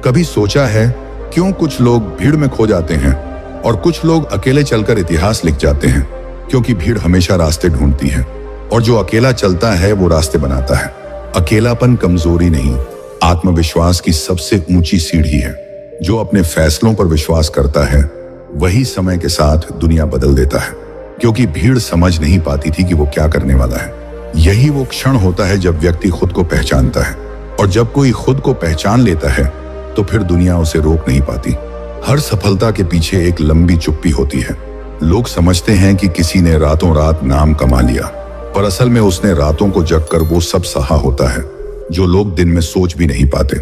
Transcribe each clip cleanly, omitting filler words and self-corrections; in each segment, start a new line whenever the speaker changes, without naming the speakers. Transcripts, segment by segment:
कभी सोचा है क्यों कुछ लोग भीड़ में खो जाते हैं और कुछ लोग अकेले चलकर इतिहास लिख जाते हैं? क्योंकि भीड़ हमेशा रास्ते ढूंढती है और जो अकेला चलता है वो रास्ते बनाता है। अकेलापन कमजोरी नहीं, आत्मविश्वास की सबसे ऊंची सीढ़ी है। जो अपने फैसलों पर विश्वास करता है वही समय के साथ दुनिया बदल देता है। क्योंकि भीड़ समझ नहीं पाती थी कि वो क्या करने वाला है। यही वो क्षण होता है जब व्यक्ति खुद को पहचानता है, और जब कोई खुद को पहचान लेता है तो फिर दुनिया उसे रोक नहीं पाती। हर सफलता के पीछे एक लंबी चुप्पी होती है। लोग समझते हैं कि किसी ने रातों रात नाम कमा लिया, पर असल में उसने रातों को जगकर वो सब सहा होता है जो लोग दिन में सोच भी नहीं पाते।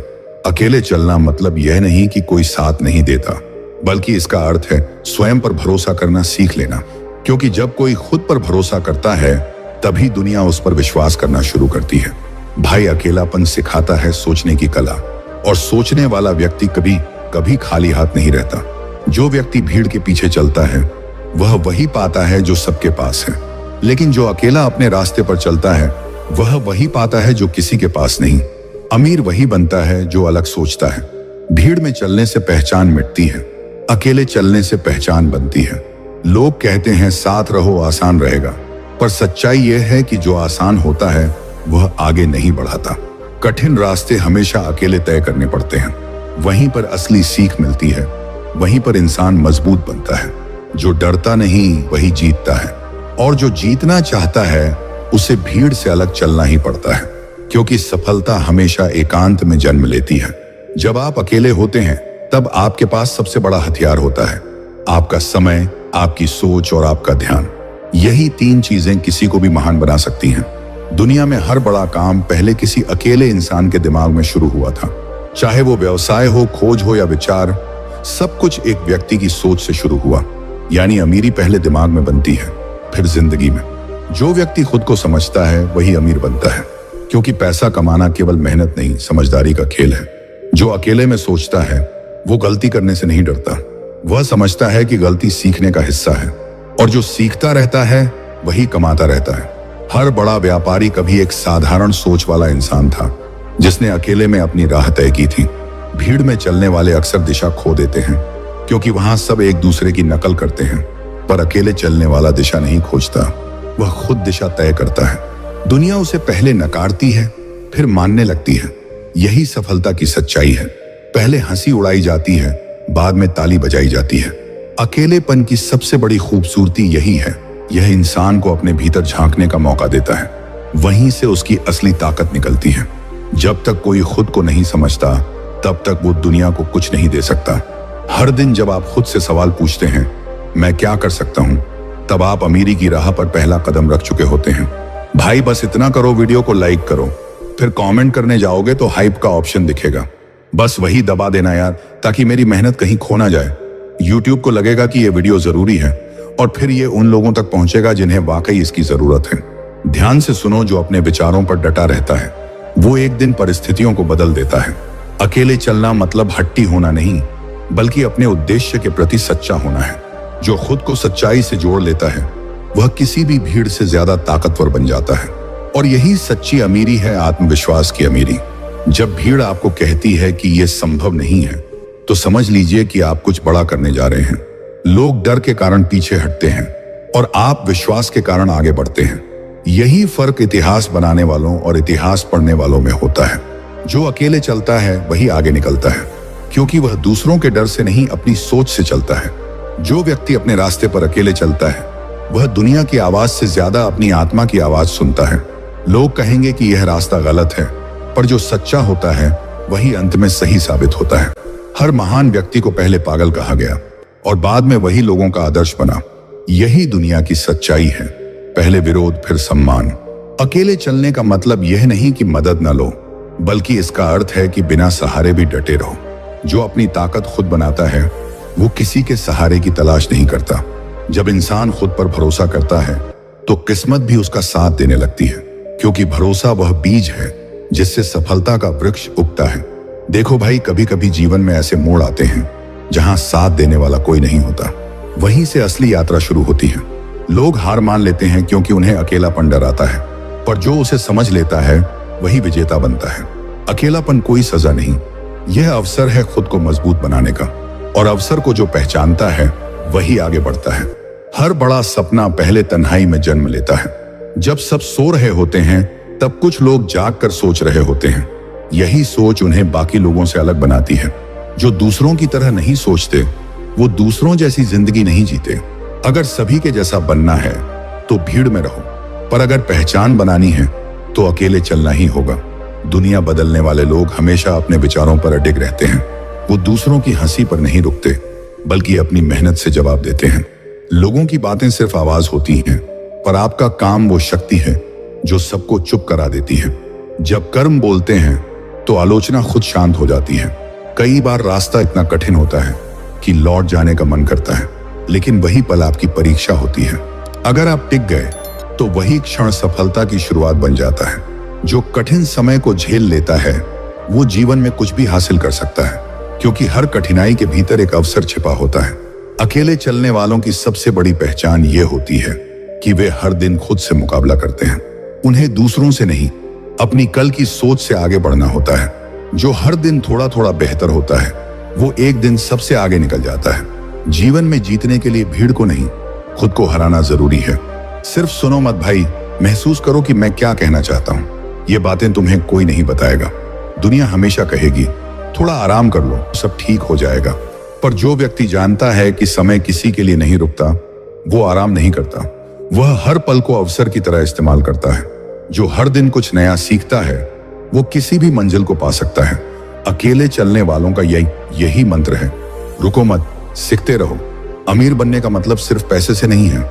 अकेले चलना मतलब यह नहीं कि कोई साथ नहीं देता, बल्कि इसका अर्थ है स्वयं पर भरोसा करना सीख लेना। क्योंकि जब कोई खुद पर भरोसा करता है तभी दुनिया उस पर विश्वास करना शुरू करती है। भाई, अकेलापन सिखाता है सोचने की कला, और सोचने वाला व्यक्ति कभी कभी खाली हाथ नहीं रहता। जो व्यक्ति भीड़ के पीछे चलता है वह वही पाता है जो सबके पास है, लेकिन जो अकेला अपने रास्ते पर चलता है वह वही पाता है जो किसी के पास नहीं। अमीर वही बनता है जो अलग सोचता है। भीड़ में चलने से पहचान मिटती है, अकेले चलने से पहचान बनती है। लोग कहते हैं साथ रहो आसान रहेगा, पर सच्चाई यह है कि जो आसान होता है वह आगे नहीं बढ़ाता। कठिन रास्ते हमेशा अकेले तय करने पड़ते हैं। वहीं पर असली सीख मिलती है, वहीं पर इंसान मजबूत बनता है। जो डरता नहीं वही जीतता है, और जो जीतना चाहता है उसे भीड़ से अलग चलना ही पड़ता है। क्योंकि सफलता हमेशा एकांत में जन्म लेती है। जब आप अकेले होते हैं तब आपके पास सबसे बड़ा हथियार होता है, आपका समय, आपकी सोच और आपका ध्यान। यही तीन चीजें किसी को भी महान बना सकती हैं। दुनिया में हर बड़ा काम पहले किसी अकेले इंसान के दिमाग में शुरू हुआ था। चाहे वो व्यवसाय हो, खोज हो या विचार, सब कुछ एक व्यक्ति की सोच से शुरू हुआ। यानी अमीरी पहले दिमाग में बनती है, फिर जिंदगी में। जो व्यक्ति खुद को समझता है वही अमीर बनता है, क्योंकि पैसा कमाना केवल मेहनत नहीं, समझदारी का खेल है। जो अकेले में सोचता है वो गलती करने से नहीं डरता। वह समझता है कि गलती सीखने का हिस्सा है, और जो सीखता रहता है वही कमाता रहता है। हर बड़ा व्यापारी कभी एक साधारण सोच वाला इंसान था जिसने अकेले में अपनी राह तय की थी। भीड़ में चलने वाले अक्सर दिशा खो देते हैं, क्योंकि वहां सब एक दूसरे की नकल करते हैं। पर अकेले चलने वाला दिशा नहीं खोजता, वह खुद दिशा तय करता है। दुनिया उसे पहले नकारती है, फिर मानने लगती है। यही सफलता की सच्चाई है। पहले हंसी उड़ाई जाती है, बाद में ताली बजाई जाती है। अकेलेपन की सबसे बड़ी खूबसूरती यही है, यह इंसान को अपने भीतर झांकने का मौका देता है। वहीं से उसकी असली ताकत निकलती है। जब तक कोई खुद को नहीं समझता तब तक वो दुनिया को कुछ नहीं दे सकता। हर दिन जब आप खुद से सवाल पूछते हैं, मैं क्या कर सकता हूं, तब आप अमीरी की राह पर पहला कदम रख चुके होते हैं। भाई, बस इतना करो, वीडियो को लाइक करो, फिर कमेंट करने जाओगे तो हाइप का ऑप्शन दिखेगा। बस वही दबा देना यार, ताकि मेरी मेहनत कहीं खो ना जाए। यूट्यूब को लगेगा कि यह वीडियो जरूरी है, और फिर ये उन लोगों तक पहुंचेगा जिन्हें वाकई इसकी जरूरत है। ध्यान से सुनो, जो अपने विचारों पर डटा रहता है वो एक दिन परिस्थितियों को बदल देता है। अकेले चलना मतलब हट्टी होना नहीं, बल्कि अपने उद्देश्य के प्रति सच्चा होना है। जो खुद को सच्चाई से जोड़ लेता है वह किसी भी भीड़ से ज्यादा ताकतवर बन जाता है। और यही सच्ची अमीरी है, आत्मविश्वास की अमीरी। जब भीड़ आपको कहती है कि यह संभव नहीं है तो समझ लीजिए कि आप कुछ बड़ा करने जा रहे हैं। लोग डर के कारण पीछे हटते हैं और आप विश्वास के कारण आगे बढ़ते हैं। यही फर्क इतिहास बनाने वालों और इतिहास पढ़ने वालों में होता है। जो अकेले चलता है वही आगे निकलता है, क्योंकि वह दूसरों के डर से नहीं, अपनी सोच से चलता है। जो व्यक्ति अपने रास्ते पर अकेले चलता है वह दुनिया की आवाज से ज्यादा अपनी आत्मा की आवाज सुनता है। लोग कहेंगे कि यह रास्ता गलत है, पर जो सच्चा होता है वही अंत में सही साबित होता है। हर महान व्यक्ति को पहले पागल कहा गया और बाद में वही लोगों का आदर्श बना। यही दुनिया की सच्चाई है, पहले विरोध फिर सम्मान। अकेले चलने का मतलब यह नहीं कि मदद न लो, बल्कि इसका अर्थ है कि बिना सहारे भी डटे रहो। जो अपनी ताकत खुद बनाता है वो किसी के सहारे की तलाश नहीं करता। जब इंसान खुद पर भरोसा करता है तो किस्मत भी उसका साथ देने लगती है, क्योंकि भरोसा वह बीज है जिससे सफलता का वृक्ष उगता है। देखो भाई, कभी कभी जीवन में ऐसे मोड़ आते हैं जहां साथ देने वाला कोई नहीं होता। वहीं से असली यात्रा शुरू होती है। लोग हार मान लेते हैं क्योंकि उन्हें अकेलापन डर आता है, पर जो उसे समझ लेता है वही विजेता बनता है। अकेलापन कोई सजा नहीं, यह अवसर है खुद को मजबूत बनाने का, और अवसर को जो पहचानता है वही आगे बढ़ता है। हर बड़ा सपना पहले तन्हाई में जन्म लेता है। जब सब सो रहे होते हैं तब कुछ लोग जाग कर सोच रहे होते हैं। यही सोच उन्हें बाकी लोगों से अलग बनाती है। जो दूसरों की तरह नहीं सोचते वो दूसरों जैसी जिंदगी नहीं जीते। अगर सभी के जैसा बनना है तो भीड़ में रहो, पर अगर पहचान बनानी है तो अकेले चलना ही होगा। दुनिया बदलने वाले लोग हमेशा अपने विचारों पर अडिग रहते हैं। वो दूसरों की हंसी पर नहीं रुकते, बल्कि अपनी मेहनत से जवाब देते हैं। लोगों की बातें सिर्फ आवाज होती हैं, पर आपका काम वो शक्ति है जो सबको चुप करा देती है। जब कर्म बोलते हैं तो आलोचना खुद शांत हो जाती है। कई बार रास्ता इतना कठिन होता है कि लौट जाने का मन करता है, लेकिन वही पल आपकी परीक्षा होती है। अगर आप टिक गए तो वही क्षण सफलता की शुरुआत बन जाता है। जो कठिन समय को झेल लेता है वो जीवन में कुछ भी हासिल कर सकता है, क्योंकि हर कठिनाई के भीतर एक अवसर छिपा होता है। अकेले चलने वालों की सबसे बड़ी पहचान ये होती है कि वे हर दिन खुद से मुकाबला करते हैं। उन्हें दूसरों से नहीं, अपनी कल की सोच से आगे बढ़ना होता है। जो हर दिन थोड़ा थोड़ा बेहतर होता है वो एक दिन सबसे आगे निकल जाता है। जीवन में जीतने के लिए भीड़ को नहीं, खुद को हराना जरूरी है। सिर्फ सुनो मत भाई, महसूस करो कि मैं क्या कहना चाहता हूँ। ये बातें तुम्हें कोई नहीं बताएगा। दुनिया हमेशा कहेगी थोड़ा आराम कर लो, सब ठीक हो जाएगा। पर जो व्यक्ति जानता है कि समय किसी के लिए नहीं रुकता, वो आराम नहीं करता। वह हर पल को अवसर की तरह इस्तेमाल करता है। जो हर दिन कुछ नया सीखता है वो किसी भी मंजिल को पा सकता है। अकेले चलने वालों का यही मंत्र है, रुको मत, सीखते रहो। अमीर बनने का मतलब सिर्फ पैसे से नहीं है।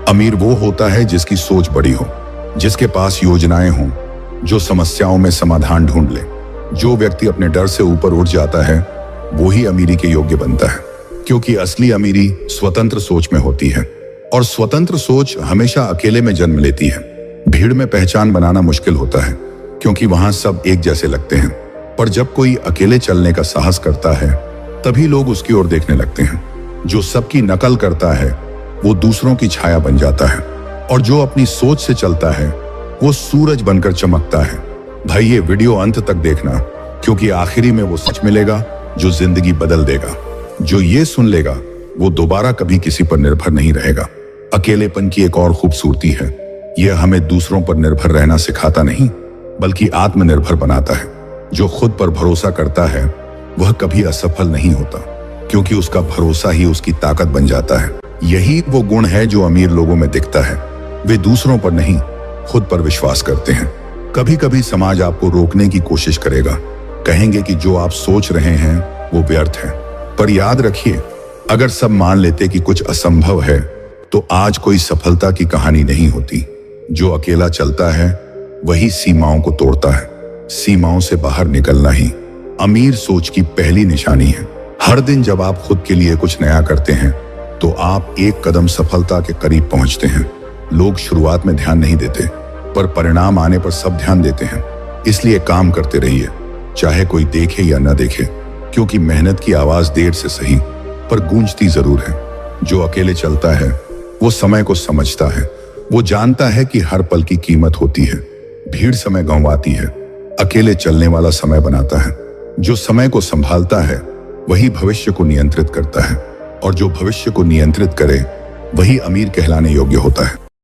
अमीर वो होता है जिसकी सोच बड़ी हो, जिसके पास योजनाएं हों, जो समस्याओं में समाधान ढूंढ ले। जो व्यक्ति अपने डर से ऊपर उठ जाता है वो ही अमीरी के योग्य बनता है, क्योंकि असली अमीरी स्वतंत्र सोच में होती है, और स्वतंत्र सोच हमेशा अकेले में जन्म लेती है। भीड़ में पहचान बनाना मुश्किल होता है, क्योंकि वहां सब एक जैसे लगते हैं। पर जब कोई अकेले चलने का साहस करता है तभी लोग उसकी ओर देखने लगते हैं। जो सबकी नकल करता है वो दूसरों की छाया बन जाता है, और जो अपनी सोच से चलता है वो सूरज बनकर चमकता है। भाई ये वीडियो अंत तक देखना, क्योंकि आखिरी में वो सच मिलेगा जो जिंदगी बदल देगा। जो ये सुन लेगा वो दोबारा कभी किसी पर निर्भर नहीं रहेगा। अकेलेपन की एक और खूबसूरती है, यह हमें दूसरों पर निर्भर रहना सिखाता नहीं, बल्कि आत्मनिर्भर बनाता है। जो खुद पर भरोसा करता है वह कभी असफल नहीं होता, क्योंकि उसका भरोसा ही उसकी ताकत बन जाता है। यही वो गुण है जो अमीर लोगों में दिखता है। वे दूसरों पर नहीं, खुद पर विश्वास करते हैं। कभी कभी समाज आपको रोकने की कोशिश करेगा, कहेंगे कि जो आप सोच रहे हैं वो व्यर्थ है। पर याद रखिए, अगर सब मान लेते कि कुछ असंभव है तो आज कोई सफलता की कहानी नहीं होती। जो अकेला चलता है वही सीमाओं को तोड़ता है। सीमाओं से बाहर निकलना ही अमीर सोच की पहली निशानी है। हर दिन जब आप खुद के लिए कुछ नया करते हैं तो आप एक कदम सफलता के करीब पहुंचते हैं। लोग शुरुआत में ध्यान नहीं देते, पर परिणाम आने पर सब ध्यान देते हैं। इसलिए काम करते रहिए, चाहे कोई देखे या न देखे, क्योंकि मेहनत की आवाज देर से सही पर गूंजती जरूर है। जो अकेले चलता है वो समय को समझता है। वो जानता है कि हर पल की कीमत होती है। भीड़ समय गंवाती है, अकेले चलने वाला समय बनाता है। जो समय को संभालता है वही भविष्य को नियंत्रित करता है, और जो भविष्य को नियंत्रित करे वही अमीर कहलाने योग्य होता है।